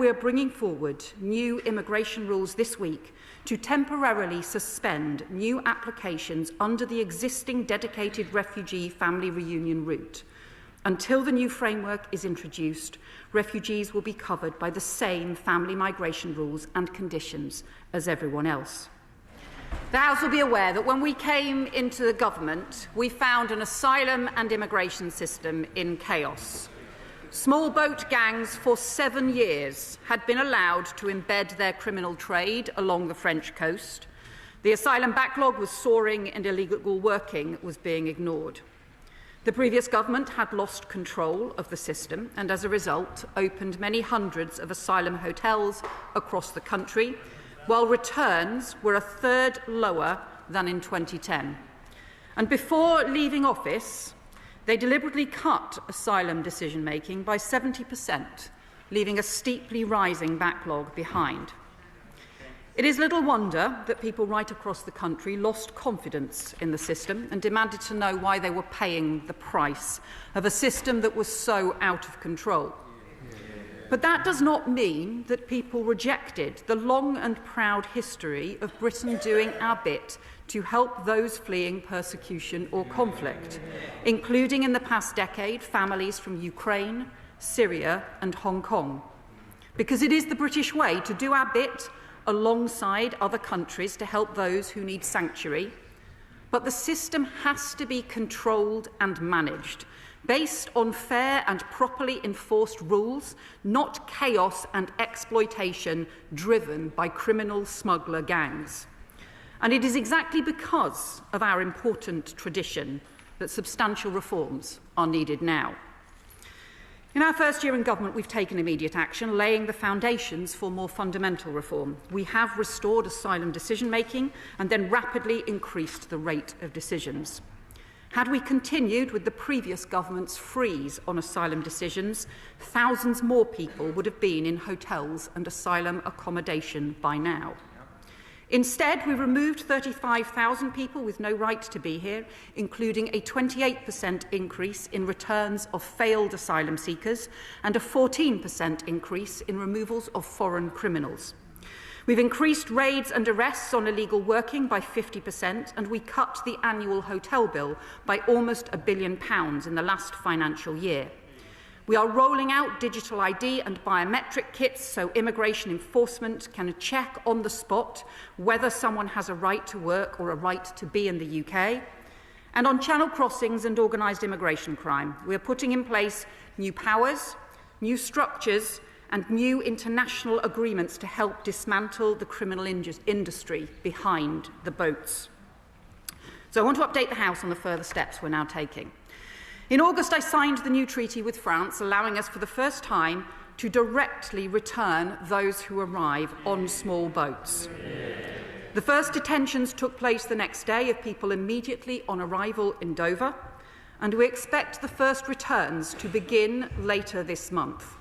we're bringing forward new immigration rules this week to temporarily suspend new applications under the existing dedicated refugee family reunion route. Until the new framework is introduced, refugees will be covered by the same family migration rules and conditions as everyone else. The House will be aware that when we came into the government, we found an asylum and immigration system in chaos. Small boat gangs for 7 years had been allowed to embed their criminal trade along the French coast. The asylum backlog was soaring and illegal working was being ignored. The previous government had lost control of the system and, as a result, opened many hundreds of asylum hotels across the country, while returns were a third lower than in 2010. And before leaving office, they deliberately cut asylum decision-making by 70%, leaving a steeply rising backlog behind. It is little wonder that people right across the country lost confidence in the system and demanded to know why they were paying the price of a system that was so out of control. But that does not mean that people rejected the long and proud history of Britain doing our bit to help those fleeing persecution or conflict, including in the past decade families from Ukraine, Syria and Hong Kong. Because it is the British way to do our bit alongside other countries to help those who need sanctuary, but the system has to be controlled and managed based on fair and properly enforced rules, not chaos and exploitation driven by criminal smuggler gangs. And it is exactly because of our important tradition that substantial reforms are needed now. In our first year in government, we've taken immediate action, laying the foundations for more fundamental reform. We have restored asylum decision-making and then rapidly increased the rate of decisions. Had we continued with the previous government's freeze on asylum decisions, thousands more people would have been in hotels and asylum accommodation by now. Instead, we removed 35,000 people with no right to be here, including a 28% increase in returns of failed asylum seekers and a 14% increase in removals of foreign criminals. We've increased raids and arrests on illegal working by 50%, and we cut the annual hotel bill by almost £1 billion in the last financial year. We are rolling out digital ID and biometric kits so immigration enforcement can check on the spot whether someone has a right to work or a right to be in the UK. And on channel crossings and organised immigration crime, we are putting in place new powers, new structures and new international agreements to help dismantle the criminal industry behind the boats. So I want to update the House on the further steps we're now taking. In August, I signed the new treaty with France, allowing us for the first time to directly return those who arrive on small boats. The first detentions took place the next day of people immediately on arrival in Dover, and we expect the first returns to begin later this month.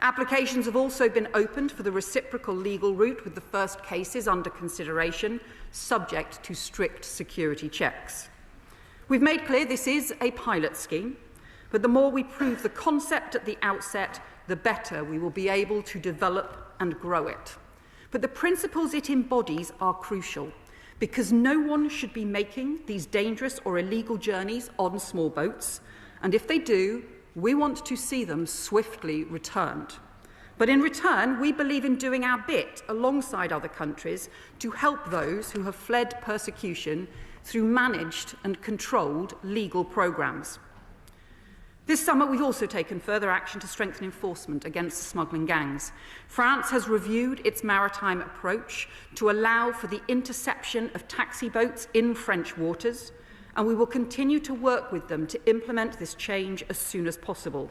Applications have also been opened for the reciprocal legal route, with the first cases under consideration, subject to strict security checks. We've made clear this is a pilot scheme, but the more we prove the concept at the outset, the better we will be able to develop and grow it. But the principles it embodies are crucial, because no one should be making these dangerous or illegal journeys on small boats, and if they do, we want to see them swiftly returned. But in return, we believe in doing our bit alongside other countries to help those who have fled persecution through managed and controlled legal programmes. This summer, we've also taken further action to strengthen enforcement against smuggling gangs. France has reviewed its maritime approach to allow for the interception of taxi boats in French waters, and we will continue to work with them to implement this change as soon as possible.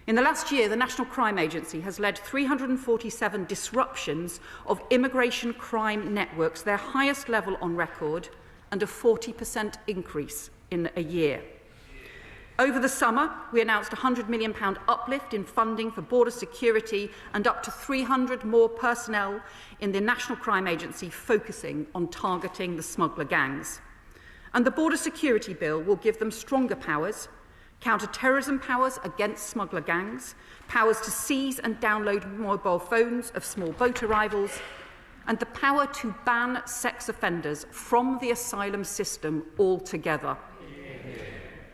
In the last year, the National Crime Agency has led 347 disruptions of immigration crime networks, their highest level on record, and a 40% increase in a year. Over the summer, we announced a £100 million uplift in funding for border security and up to 300 more personnel in the National Crime Agency focusing on targeting the smuggler gangs. And the Border Security Bill will give them stronger powers, counter-terrorism powers against smuggler gangs, powers to seize and download mobile phones of small boat arrivals, and the power to ban sex offenders from the asylum system altogether.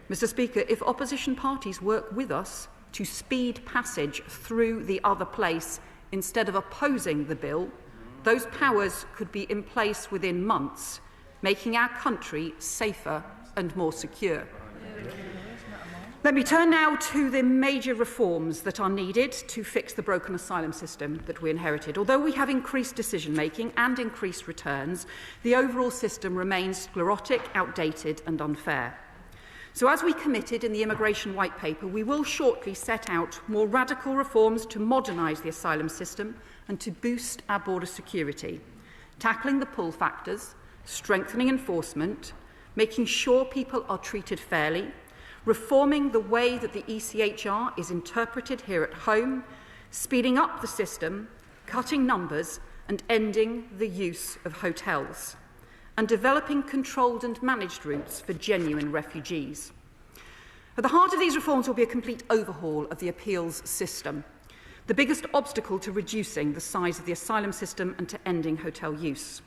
Mr. Speaker, if opposition parties work with us to speed passage through the other place instead of opposing the bill, those powers could be in place within months, making our country safer and more secure. Let me turn now to the major reforms that are needed to fix the broken asylum system that we inherited. Although we have increased decision-making and increased returns, the overall system remains sclerotic, outdated and unfair. So as we committed in the Immigration White Paper, we will shortly set out more radical reforms to modernise the asylum system and to boost our border security, tackling the pull factors, strengthening enforcement, making sure people are treated fairly, reforming the way that the ECHR is interpreted here at home, speeding up the system, cutting numbers and ending the use of hotels, and developing controlled and managed routes for genuine refugees. At the heart of these reforms will be a complete overhaul of the appeals system, the biggest obstacle to reducing the size of the asylum system and to ending hotel use.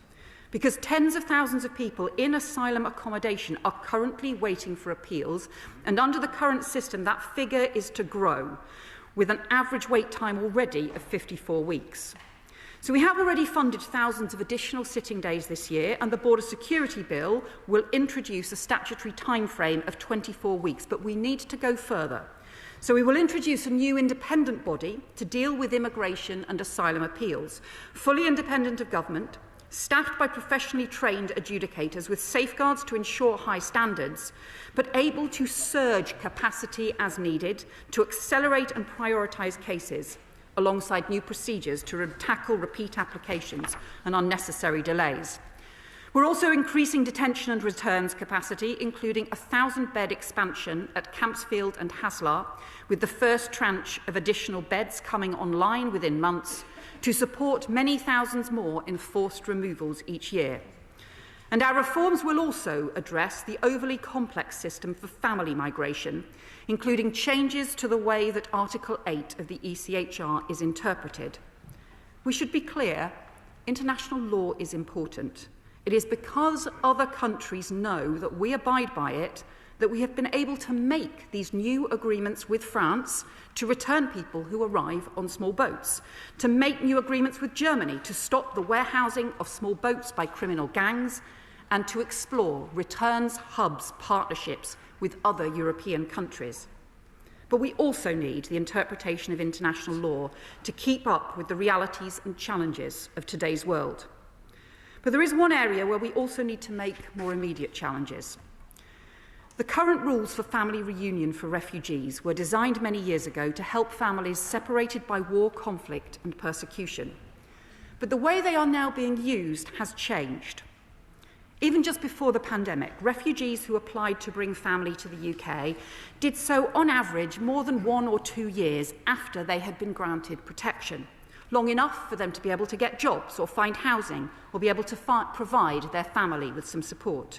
Because tens of thousands of people in asylum accommodation are currently waiting for appeals, and under the current system that figure is to grow, with an average wait time already of 54 weeks. So we have already funded thousands of additional sitting days this year, and the Border Security Bill will introduce a statutory timeframe of 24 weeks, but we need to go further. So we will introduce a new independent body to deal with immigration and asylum appeals, fully independent of government, staffed by professionally trained adjudicators with safeguards to ensure high standards, but able to surge capacity as needed to accelerate and prioritise cases, alongside new procedures to tackle repeat applications and unnecessary delays. We're also increasing detention and returns capacity, including a 1,000-bed expansion at Campsfield and Haslar, with the first tranche of additional beds coming online within months, to support many thousands more in forced removals each year. And our reforms will also address the overly complex system for family migration, including changes to the way that Article 8 of the ECHR is interpreted. We should be clear, international law is important. It is because other countries know that we abide by it that we have been able to make these new agreements with France to return people who arrive on small boats, to make new agreements with Germany to stop the warehousing of small boats by criminal gangs, and to explore returns hubs partnerships with other European countries. But we also need the interpretation of international law to keep up with the realities and challenges of today's world. But there is one area where we also need to make more immediate challenges. The current rules for family reunion for refugees were designed many years ago to help families separated by war, conflict and persecution. But the way they are now being used has changed. Even just before the pandemic, refugees who applied to bring family to the UK did so on average more than 1 or 2 years after they had been granted protection, long enough for them to be able to get jobs or find housing or be able to provide their family with some support.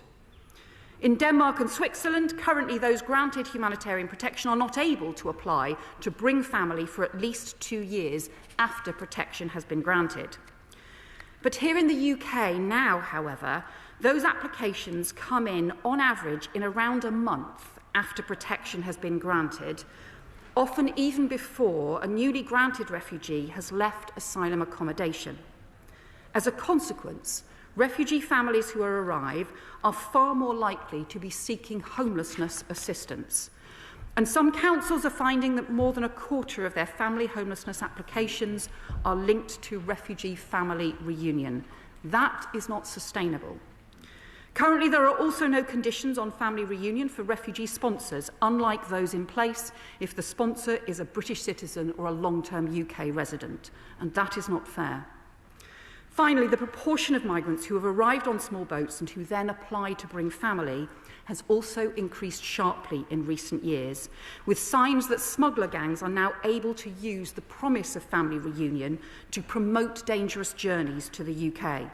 In Denmark and Switzerland, currently those granted humanitarian protection are not able to apply to bring family for at least 2 years after protection has been granted. But here in the UK now, however, those applications come in on average in around a month after protection has been granted, often even before a newly granted refugee has left asylum accommodation. As a consequence, refugee families who arrive are far more likely to be seeking homelessness assistance. And some councils are finding that more than a quarter of their family homelessness applications are linked to refugee family reunion. That is not sustainable. Currently, there are also no conditions on family reunion for refugee sponsors, unlike those in place if the sponsor is a British citizen or a long-term UK resident, and that is not fair. Finally, the proportion of migrants who have arrived on small boats and who then apply to bring family has also increased sharply in recent years, with signs that smuggler gangs are now able to use the promise of family reunion to promote dangerous journeys to the UK.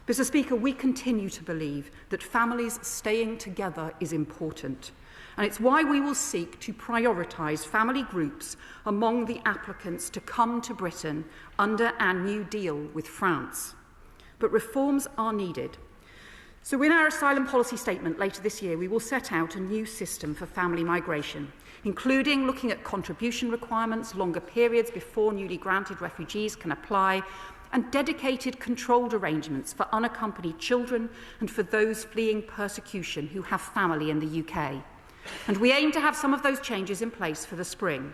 Mr. Speaker, we continue to believe that families staying together is important, And it's why we will seek to prioritise family groups among the applicants to come to Britain under our New Deal with France. But reforms are needed. So in our asylum policy statement later this year, we will set out a new system for family migration, including looking at contribution requirements, longer periods before newly granted refugees can apply, and dedicated controlled arrangements for unaccompanied children and for those fleeing persecution who have family in the UK. And we aim to have some of those changes in place for the spring.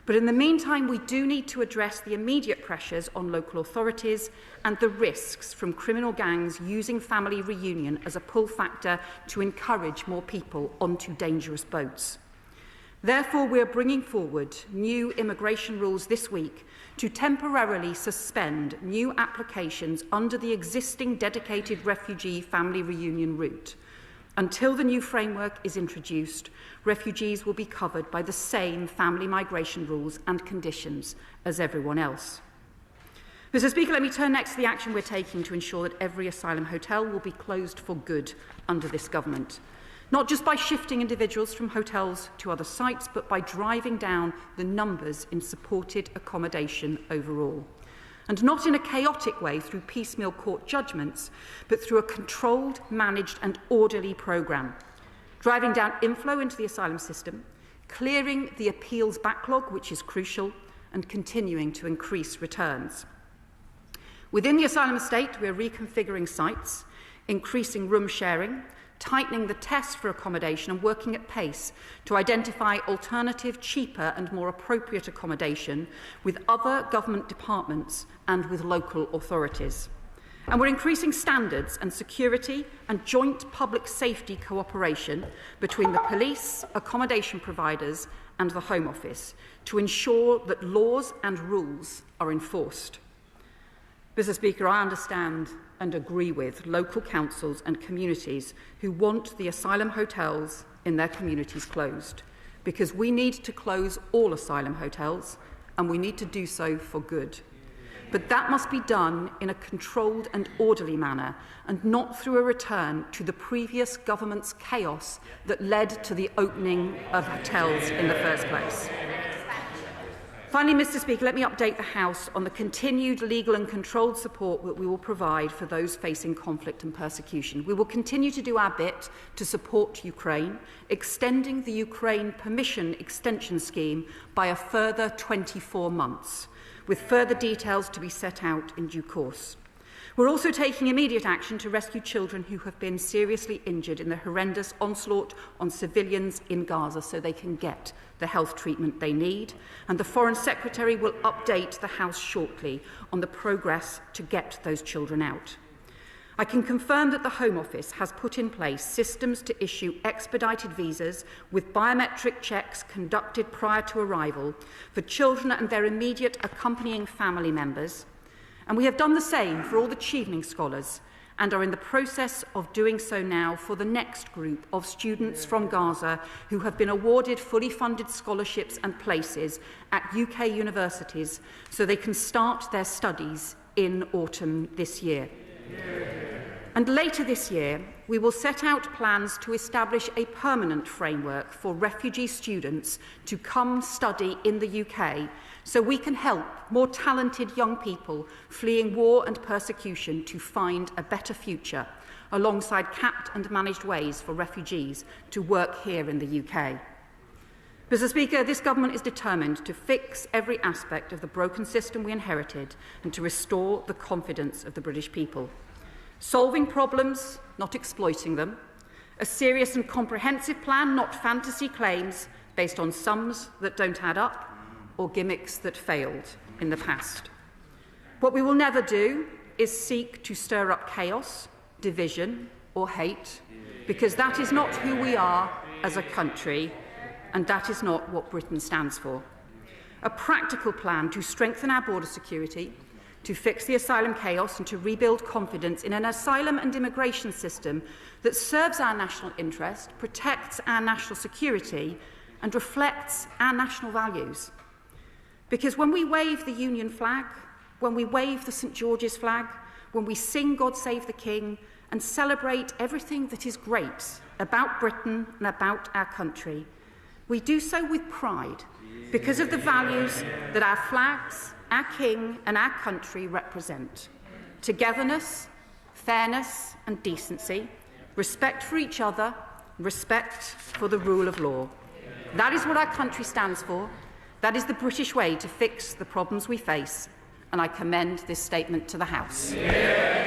But in the meantime, we do need to address the immediate pressures on local authorities and the risks from criminal gangs using family reunion as a pull factor to encourage more people onto dangerous boats. Therefore, we are bringing forward new immigration rules this week to temporarily suspend new applications under the existing dedicated refugee family reunion route. Until the new framework is introduced, refugees will be covered by the same family migration rules and conditions as everyone else. Mr. Speaker, let me turn next to the action we're taking to ensure that every asylum hotel will be closed for good under this government. Not just by shifting individuals from hotels to other sites, but by driving down the numbers in supported accommodation overall. And not in a chaotic way through piecemeal court judgments, but through a controlled, managed and orderly programme, driving down inflow into the asylum system, clearing the appeals backlog, which is crucial, and continuing to increase returns. Within the asylum estate, we are reconfiguring sites, increasing room sharing, tightening the tests for accommodation and working at pace to identify alternative, cheaper and more appropriate accommodation with other government departments and with local authorities. And we're increasing standards and security and joint public safety cooperation between the police, accommodation providers and the Home Office to ensure that laws and rules are enforced. Mr. Speaker, I understand and agree with local councils and communities who want the asylum hotels in their communities closed, because we need to close all asylum hotels and we need to do so for good. But that must be done in a controlled and orderly manner and not through a return to the previous government's chaos that led to the opening of hotels in the first place. Finally, Mr. Speaker, let me update the House on the continued legal and controlled support that we will provide for those facing conflict and persecution. We will continue to do our bit to support Ukraine, extending the Ukraine Permission Extension Scheme by a further 24 months, with further details to be set out in due course. We're also taking immediate action to rescue children who have been seriously injured in the horrendous onslaught on civilians in Gaza so they can get the health treatment they need. And the Foreign Secretary will update the House shortly on the progress to get those children out. I can confirm that the Home Office has put in place systems to issue expedited visas with biometric checks conducted prior to arrival for children and their immediate accompanying family members. And we have done the same for all the Chevening scholars and are in the process of doing so now for the next group of students from Gaza who have been awarded fully funded scholarships and places at UK universities so they can start their studies in autumn this year. And later this year, we will set out plans to establish a permanent framework for refugee students to come study in the UK so we can help more talented young people fleeing war and persecution to find a better future, alongside capped and managed ways for refugees to work here in the UK. Mr. Speaker, this government is determined to fix every aspect of the broken system we inherited and to restore the confidence of the British people. Solving problems, not exploiting them. A serious and comprehensive plan, not fantasy claims based on sums that don't add up or gimmicks that failed in the past. What we will never do is seek to stir up chaos, division or hate, because that is not who we are as a country, and that is not what Britain stands for. A practical plan to strengthen our border security, to fix the asylum chaos and to rebuild confidence in an asylum and immigration system that serves our national interest, protects our national security and reflects our national values. Because when we wave the Union flag, when we wave the St George's flag, when we sing God Save the King and celebrate everything that is great about Britain and about our country. We do so with pride because of the values that our flags, our king and our country represent: togetherness, fairness and decency, respect for each other, respect for the rule of law. That is what our country stands for. That is the British way to fix the problems we face, and I commend this statement to the House. Yeah.